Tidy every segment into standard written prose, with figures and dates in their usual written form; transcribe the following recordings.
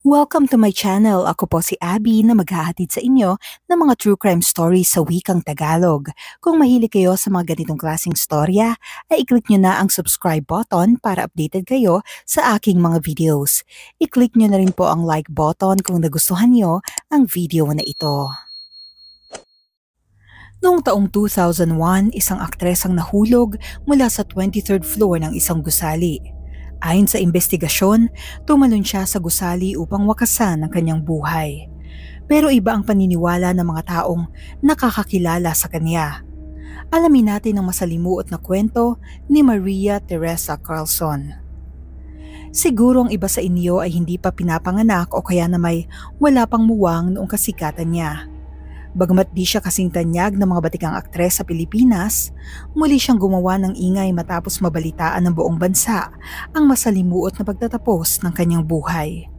Welcome to my channel. Ako po si Abby na maghahatid sa inyo ng mga true crime stories sa wikang Tagalog. Kung mahilig kayo sa mga ganitong klaseng storya, ay i-click nyo na ang subscribe button para updated kayo sa aking mga videos. I-click nyo na rin po ang like button kung nagustuhan nyo ang video na ito. Noong taong 2001, isang aktres ang nahulog mula sa 23rd floor ng isang gusali. Ayon sa investigasyon, tumalon siya sa gusali upang wakasan ang kanyang buhay. Pero iba ang paniniwala ng mga taong nakakakilala sa kanya. Alamin natin ang masalimuot na kwento ni Maria Teresa Carlson. Siguro ang iba sa inyo ay hindi pa pinapanganak o kaya na may wala pang muwang noong kasikatan niya. Bagamat di siya kasing tanyag ng mga batikang aktres sa Pilipinas, muli siyang gumawa ng ingay matapos mabalitaan ng buong bansa ang masalimuot na pagtatapos ng kanyang buhay.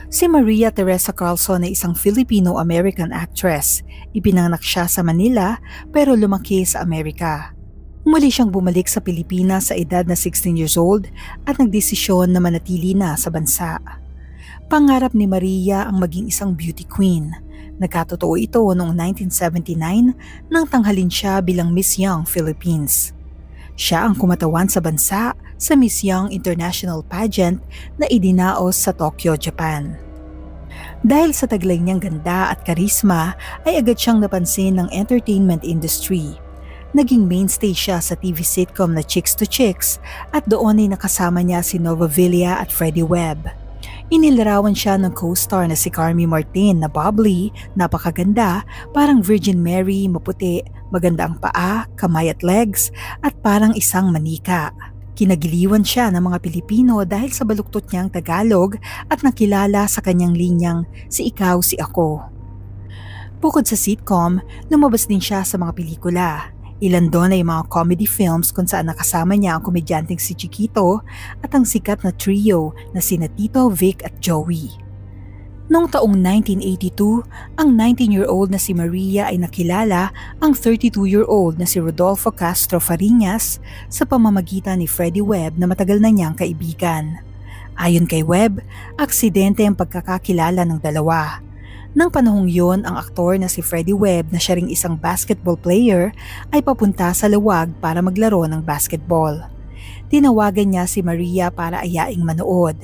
Si Maria Teresa Carlson ay isang Filipino-American actress. Ipinanganak siya sa Manila pero lumaki sa Amerika. Muli siyang bumalik sa Pilipinas sa edad na 16 years old at nagdesisyon na manatili na sa bansa. Pangarap ni Maria ang maging isang beauty queen. Nagkatotoo ito noong 1979 nang tanghalin siya bilang Miss Young Philippines. Siya ang kumatawan sa bansa sa Miss Young International Pageant na idinaos sa Tokyo, Japan. Dahil sa taglay niyang ganda at karisma ay agad siyang napansin ng entertainment industry. Naging mainstay siya sa TV sitcom na Chicks to Chicks at doon ay nakasama niya si Nova Villa at Freddie Webb. Inilarawan siya ng co-star na si Carmy Martin na bubbly, napakaganda, parang Virgin Mary, maputi, maganda ang paa, kamay at legs, at parang isang manika. Kinagiliwan siya ng mga Pilipino dahil sa baluktot niyang Tagalog at nakilala sa kanyang linyang Si Ikaw, Si Ako. Bukod sa sitcom, lumabas din siya sa mga pelikula. Ilan doon ay mga comedy films kung saan nakasama niya ang komedyanteng si Chiquito at ang sikat na trio na sina Tito, Vic at Joey. Noong taong 1982, ang 19-year-old na si Maria ay nakilala ang 32-year-old na si Rodolfo Castro Fariñas sa pamamagitan ni Freddie Webb na matagal na niyang kaibigan. Ayon kay Webb, aksidente ang pagkakakilala ng dalawa. Nang panahong yon, ang aktor na si Freddie Webb na siya ring isang basketball player ay papunta sa luwag para maglaro ng basketball. Tinawagan niya si Maria para ayaing manood.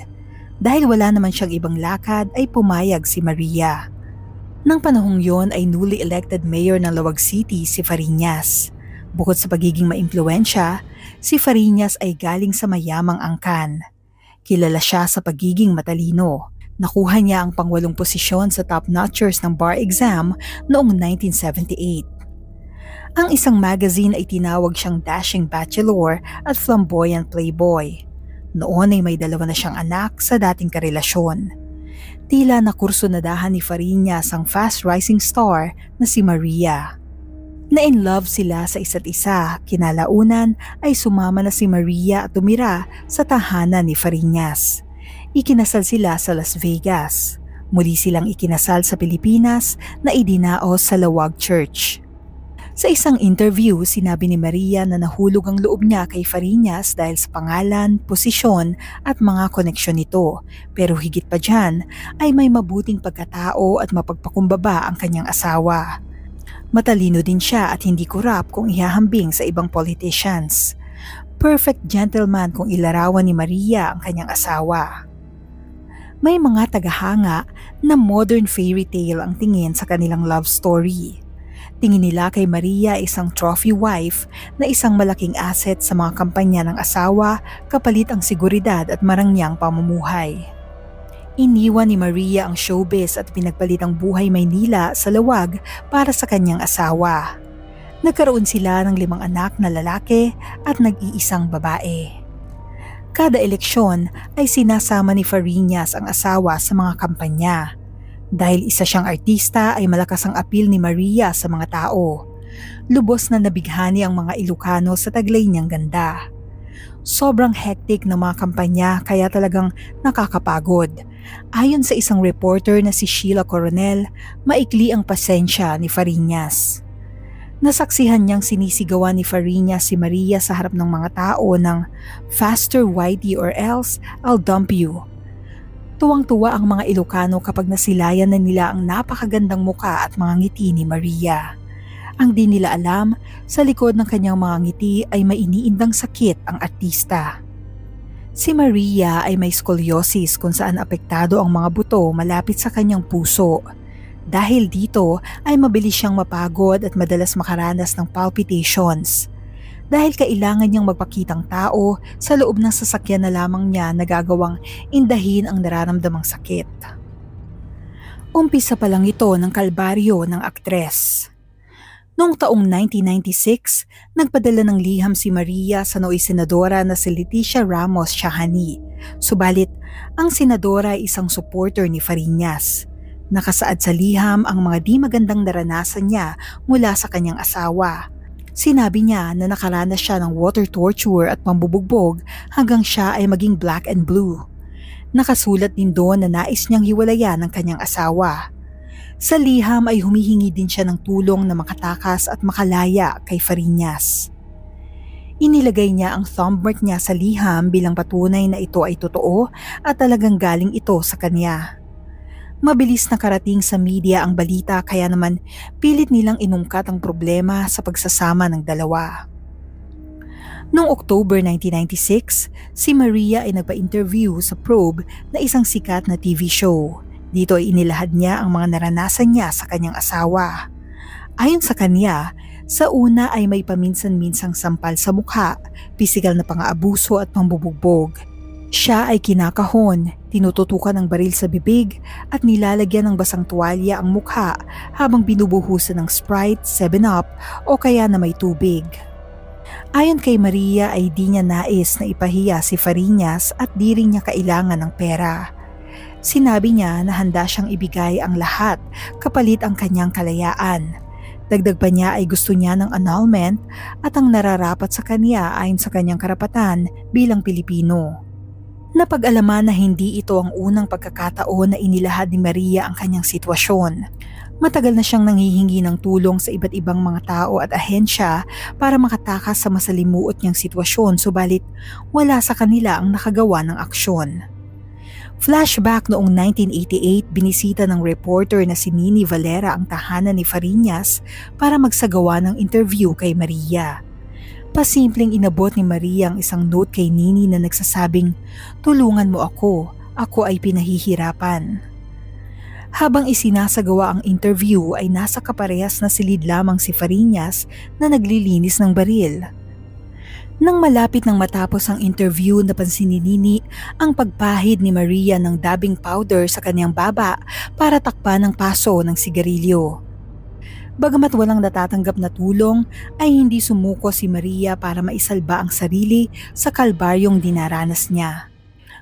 Dahil wala naman siyang ibang lakad ay pumayag si Maria. Nang panahong yon ay newly elected mayor ng Lawag City si Fariñas. Bukod sa pagiging maimpluwensya, si Fariñas ay galing sa mayamang angkan. Kilala siya sa pagiging matalino. Nakuha niya ang pang-8 posisyon sa top notchers ng bar exam noong 1978. Ang isang magazine ay tinawag siyang dashing bachelor at flamboyant playboy. Noon ay may 2 na siyang anak sa dating karelasyon. Tila nakursunadahan ni Fariñas ang fast-rising star na si Maria. Na-in love sila sa isa't isa, kinalaunan ay sumama na si Maria at tumira sa tahanan ni Fariñas. Ikinasal sila sa Las Vegas. Muli silang ikinasal sa Pilipinas na idinaos sa Lawag Church. Sa isang interview, sinabi ni Maria na nahulog ang loob niya kay Fariñas dahil sa pangalan, posisyon at mga koneksyon nito. Pero higit pa dyan ay may mabuting pagkatao at mapagpakumbaba ang kanyang asawa. Matalino din siya at hindi kurap kung ihahambing sa ibang politicians. Perfect gentleman kung ilarawan ni Maria ang kanyang asawa. May mga tagahanga na modern fairy tale ang tingin sa kanilang love story. Tingin nila kay Maria isang trophy wife na isang malaking asset sa mga kampanya ng asawa kapalit ang seguridad at marangyang pamumuhay. Iniwan ni Maria ang showbiz at pinagpalit ang buhay Maynila sa Lawag para sa kanyang asawa. Nagkaroon sila ng 5 anak na lalaki at nag-iisang babae. Kada eleksyon ay sinasama ni Fariñas ang asawa sa mga kampanya. Dahil isa siyang artista ay malakas ang appeal ni Maria sa mga tao. Lubos na nabighani ang mga Ilocano sa taglay niyang ganda. Sobrang hectic ng mga kampanya kaya talagang nakakapagod. Ayon sa isang reporter na si Sheila Coronel, maikli ang pasensya ni Fariñas. Nasaksihan niyang sinisigawan ni Fariñas si Maria sa harap ng mga tao ng "Faster, Whitey, or else I'll dump you." Tuwang-tuwa ang mga Ilocano kapag nasilayan na nila ang napakagandang muka at mga ngiti ni Maria. Ang di nila alam, sa likod ng kanyang mga ngiti ay may iniindang sakit ang artista. Si Maria ay may scoliosis kung saan apektado ang mga buto malapit sa kanyang puso. Dahil dito ay mabilis siyang mapagod at madalas makaranas ng palpitations. Dahil kailangan niyang magpakitang tao, sa loob ng sasakyan na lamang niya nagagawang indahin ang nararamdamang sakit. Umpisa pa lang ito ng kalbaryo ng aktres. Noong taong 1996, nagpadala ng liham si Maria sa nooy senadora na si Leticia Ramos Shahani. Subalit, ang senadora ay isang supporter ni Fariñas. Nakasaad sa liham ang mga di magandang naranasan niya mula sa kanyang asawa. Sinabi niya na nakaranas siya ng water torture at pambubugbog hanggang siya ay maging black and blue. Nakasulat din doon na nais niyang hiwalayan ng kanyang asawa. Sa liham ay humihingi din siya ng tulong na makatakas at makalaya kay Fariñas. Inilagay niya ang thumbmark niya sa liham bilang patunay na ito ay totoo at talagang galing ito sa kanya. Mabilis na karating sa media ang balita kaya naman pilit nilang inungkat ang problema sa pagsasama ng dalawa. Noong October 1996, si Maria ay nagpa-interview sa Probe na isang sikat na TV show. Dito ay inilahad niya ang mga naranasan niya sa kanyang asawa. Ayon sa kanya, sa una ay may paminsan-minsang sampal sa mukha, pisikal na pang-aabuso at pambubugbog. Siya ay kinakahon, tinututukan ng baril sa bibig at nilalagyan ng basang tuwalya ang mukha habang binubuhusan ng Sprite, 7-Up o kaya na may tubig. Ayon kay Maria ay di niya nais na ipahiya si Fariñas at di rin niya kailangan ng pera. Sinabi niya na handa siyang ibigay ang lahat kapalit ang kanyang kalayaan. Dagdag pa niya ay gusto niya ng annulment at ang nararapat sa kanya ayon sa kanyang karapatan bilang Pilipino. Napag-alaman na hindi ito ang unang pagkakataon na inilahad ni Maria ang kanyang sitwasyon. Matagal na siyang nanghihingi ng tulong sa iba't ibang mga tao at ahensya para makatakas sa masalimuot niyang sitwasyon subalit wala sa kanila ang nakagawa ng aksyon. Flashback noong 1988, binisita ng reporter na si Nini Valera ang tahanan ni Fariñas para magsagawa ng interview kay Maria. Pasimpleng inabot ni Maria ang isang note kay Nini na nagsasabing, "Tulungan mo ako ay pinahihirapan." Habang isinasagawa ang interview ay nasa kaparehas na silid lamang si Fariñas na naglilinis ng baril. Nang malapit nang matapos ang interview, napansin ni Nini ang pagpahid ni Maria ng dabbing powder sa kanyang baba para takpan ang paso ng sigarilyo. Bagamat walang natatanggap na tulong, ay hindi sumuko si Maria para maisalba ang sarili sa kalbaryong dinaranas niya.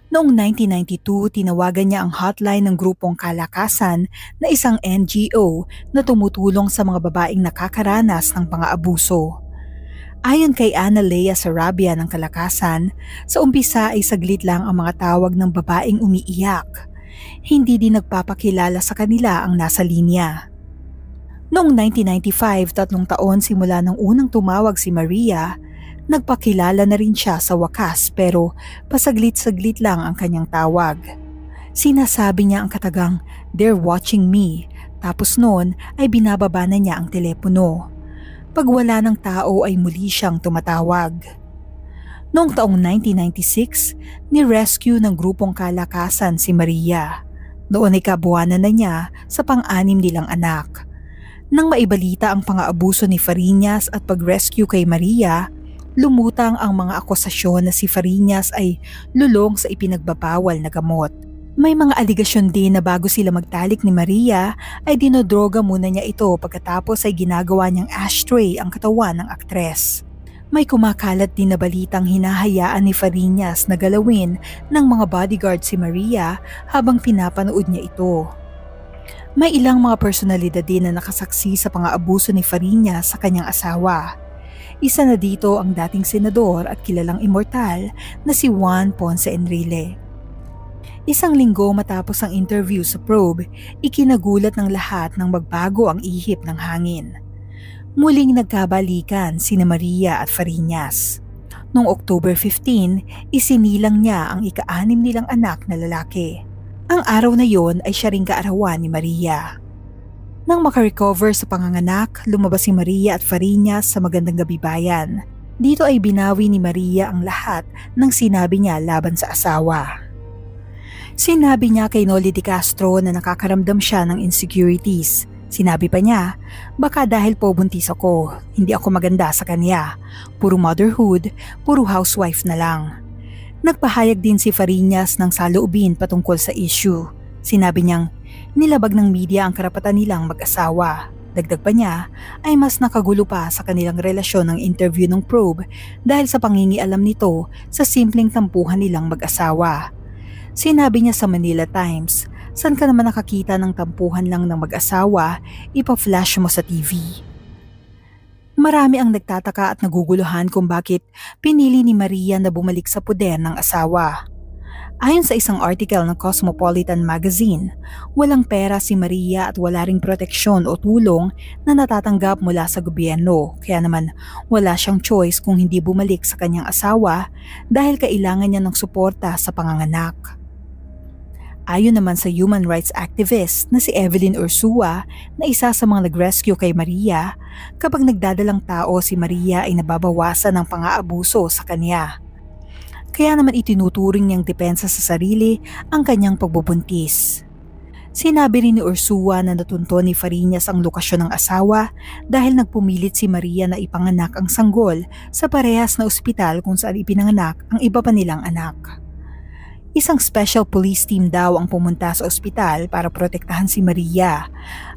Noong 1992, tinawagan niya ang hotline ng grupong Kalakasan na isang NGO na tumutulong sa mga babaeng nakakaranas ng pang-aabuso. Ayon kay Ana Lea Sarabia ng Kalakasan, sa umpisa ay saglit lang ang mga tawag ng babaeng umiiyak. Hindi din nagpapakilala sa kanila ang nasa linya. Noong 1995, 3 taon simula ng unang tumawag si Maria, nagpakilala na rin siya sa wakas pero pasaglit-saglit lang ang kanyang tawag. Sinasabi niya ang katagang, "They're watching me," tapos noon ay binababa na niya ang telepono. Pag wala ng tao ay muli siyang tumatawag. Noong taong 1996, ni-rescue ng grupong Kalakasan si Maria. Noon ay kabuwanan na niya sa pang-anim nilang anak. Nang maibalita ang pang-aabuso ni Fariñas at pag-rescue kay Maria, lumutang ang mga akusasyon na si Fariñas ay lulong sa ipinagbabawal na gamot. May mga aligasyon din na bago sila magtalik ni Maria ay dinodroga muna niya ito pagkatapos ay ginagawa niyang ashtray ang katawan ng aktres. May kumakalat din na balitang hinahayaan ni Fariñas na galawin ng mga bodyguard si Maria habang pinapanood niya ito. May ilang mga personalidad din na nakasaksi sa pang-aabuso ni Fariñas sa kanyang asawa. Isa na dito ang dating senador at kilalang immortal na si Juan Ponce Enrile. Isang linggo matapos ang interview sa Probe, ikinagulat ng lahat nang magbago ang ihip ng hangin. Muling nagkabalikan sina Maria at Fariñas. Noong October 15, isinilang niya ang ika-6 nilang anak na lalaki. Ang araw na yon ay siya ring kaarawan ni Maria. Nang makarecover sa panganganak, lumabas si Maria at Fariñas sa Magandang Gabi Bayan. Dito ay binawi ni Maria ang lahat ng sinabi niya laban sa asawa. Sinabi niya kay Noli de Castro na nakakaramdam siya ng insecurities. Sinabi pa niya, baka dahil po buntis ako, hindi ako maganda sa kanya. Puro motherhood, puro housewife na lang. Nagpahayag din si Fariñas ng saloobin patungkol sa issue. Sinabi niyang, nilabag ng media ang karapatan nilang mag-asawa. Dagdag pa niya ay mas nakagulo pa sa kanilang relasyon ng interview ng probe dahil sa pangingialam nito sa simpleng tampuhan nilang mag-asawa. Sinabi niya sa Manila Times, saan ka naman nakakita ng tampuhan lang ng mag-asawa, ipa-flash mo sa TV. Marami ang nagtataka at naguguluhan kung bakit pinili ni Maria na bumalik sa puder ng asawa. Ayon sa isang article ng Cosmopolitan Magazine, walang pera si Maria at wala ring proteksyon o tulong na natatanggap mula sa gobyerno, kaya naman wala siyang choice kung hindi bumalik sa kanyang asawa dahil kailangan niya ng suporta sa panganganak. Ayon naman sa human rights activist na si Evelyn Ursua na isa sa mga nag-rescue kay Maria, kapag nagdadalang tao si Maria ay nababawasan ng pang-aabuso sa kanya. Kaya naman itinuturing niyang depensa sa sarili ang kanyang pagbubuntis. Sinabi rin ni Ursua na natunto ni Fariñas ang lokasyon ng asawa dahil nagpumilit si Maria na ipanganak ang sanggol sa parehas na ospital kung saan ipinanganak ang iba pa nilang anak. Isang special police team daw ang pumunta sa ospital para protektahan si Maria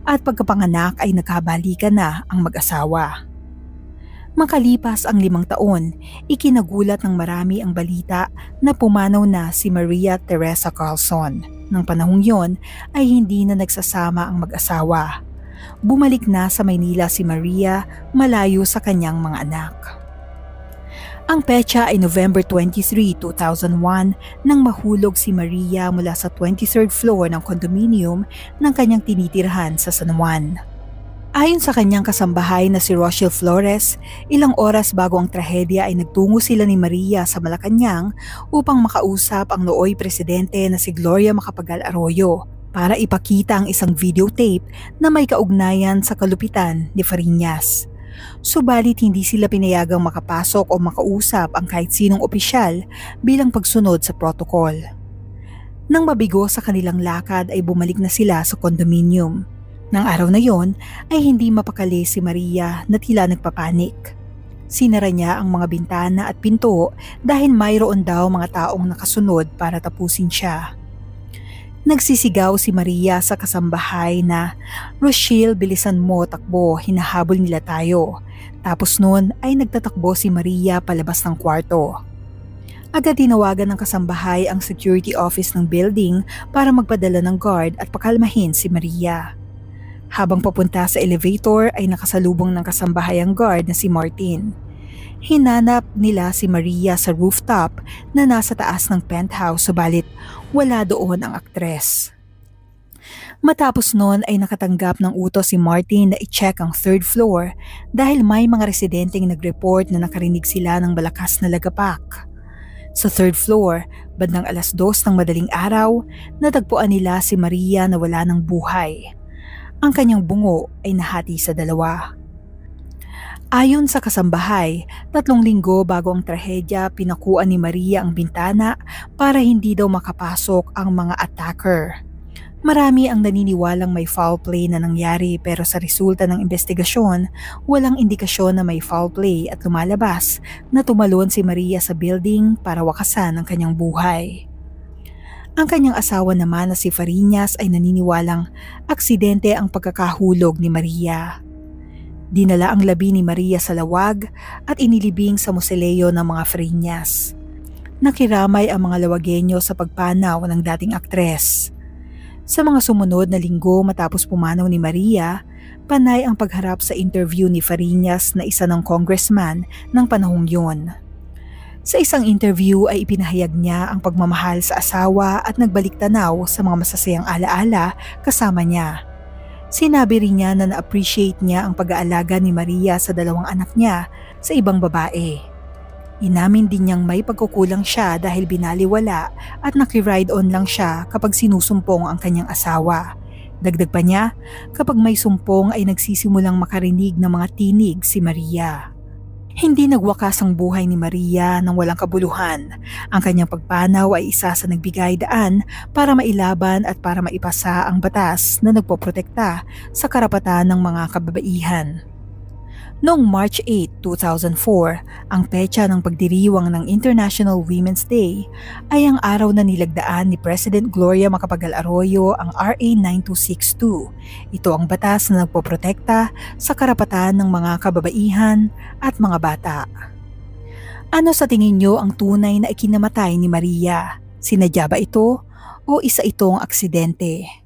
at pagkapanganak ay nagkabalikan na ang mag-asawa. Makalipas ang 5 taon, ikinagulat ng marami ang balita na pumanaw na si Maria Teresa Carlson. Nang panahong yon ay hindi na nagsasama ang mag-asawa. Bumalik na sa Maynila si Maria malayo sa kanyang mga anak. Ang petsa ay November 23, 2001 nang mahulog si Maria mula sa 23rd floor ng condominium ng kanyang tinitirhan sa San Juan. Ayon sa kanyang kasambahay na si Rochelle Flores, ilang oras bago ang trahedya ay nagtungo sila ni Maria sa Malacanang upang makausap ang nooy presidente na si Gloria Macapagal Arroyo para ipakita ang isang videotape na may kaugnayan sa kalupitan ni Fariñas. Subalit hindi sila pinayagang makapasok o makausap ang kahit sinong opisyal bilang pagsunod sa protocol. Nang mabigo sa kanilang lakad ay bumalik na sila sa condominium. Nang araw na yon ay hindi mapakali si Maria na tila nagpapanik. Sinara niya ang mga bintana at pinto dahil mayroon daw mga taong nakasunod para tapusin siya. Nagsisigaw si Maria sa kasambahay na, "Rochelle, bilisan mo, takbo, hinahabol nila tayo." Tapos noon ay nagtatakbo si Maria palabas ng kwarto. Agad tinawagan ng kasambahay ang security office ng building para magpadala ng guard at pakalmahin si Maria. Habang papunta sa elevator ay nakasalubong ng kasambahay ang guard na si Martin. Hinanap nila si Maria sa rooftop na nasa taas ng penthouse subalit wala doon ang aktres. Matapos noon ay nakatanggap ng utos si Martin na i-check ang 3rd floor dahil may mga residenteng nag-report na nakarinig sila ng malakas na lagapak. Sa 3rd floor, bandang 2:00 ng madaling araw, natagpuan nila si Maria na wala ng buhay. Ang kanyang bungo ay nahati sa 2. Ayon sa kasambahay, 3 linggo bago ang trahedya, pinakuan ni Maria ang bintana para hindi daw makapasok ang mga attacker. Marami ang naniniwalang may foul play na nangyari pero sa resulta ng investigasyon, walang indikasyon na may foul play at lumalabas na tumalon si Maria sa building para wakasan ang kanyang buhay. Ang kanyang asawa naman na si Fariñas ay naniniwalang aksidente ang pagkakahulog ni Maria. Dinala ang labi ni Maria sa lawag at inilibing sa moseleo ng mga Fariñas. Nakiramay ang mga Lawagenyo sa pagpanaw ng dating aktres. Sa mga sumunod na linggo matapos pumanaw ni Maria, panay ang pagharap sa interview ni Fariñas na isa ng congressman ng panahong yun. Sa isang interview ay ipinahayag niya ang pagmamahal sa asawa at nagbalik tanaw sa mga masasayang alaala kasama niya. Sinabi rin niya na na-appreciate niya ang pag-aalaga ni Maria sa 2 anak niya sa ibang babae. Inamin din niyang may pagkukulang siya dahil binaliwala at naki-ride on lang siya kapag sinusumpong ang kanyang asawa. Dagdag pa niya, kapag may sumpong ay nagsisimulang makarinig ng mga tinig si Maria. Hindi nagwakas ang buhay ni Maria nang walang kabuluhan. Ang kanyang pagpanaw ay isa sa nagbigay daan para mailaban at para maipasa ang batas na nagpoprotekta sa karapatan ng mga kababaihan. Noong March 8, 2004, ang petsa ng pagdiriwang ng International Women's Day ay ang araw na nilagdaan ni President Gloria Macapagal Arroyo ang RA 9262. Ito ang batas na nagpoprotekta sa karapatan ng mga kababaihan at mga bata. Ano sa tingin niyo ang tunay na ikinamatay ni Maria? Sinadya ba ito o isa itong aksidente?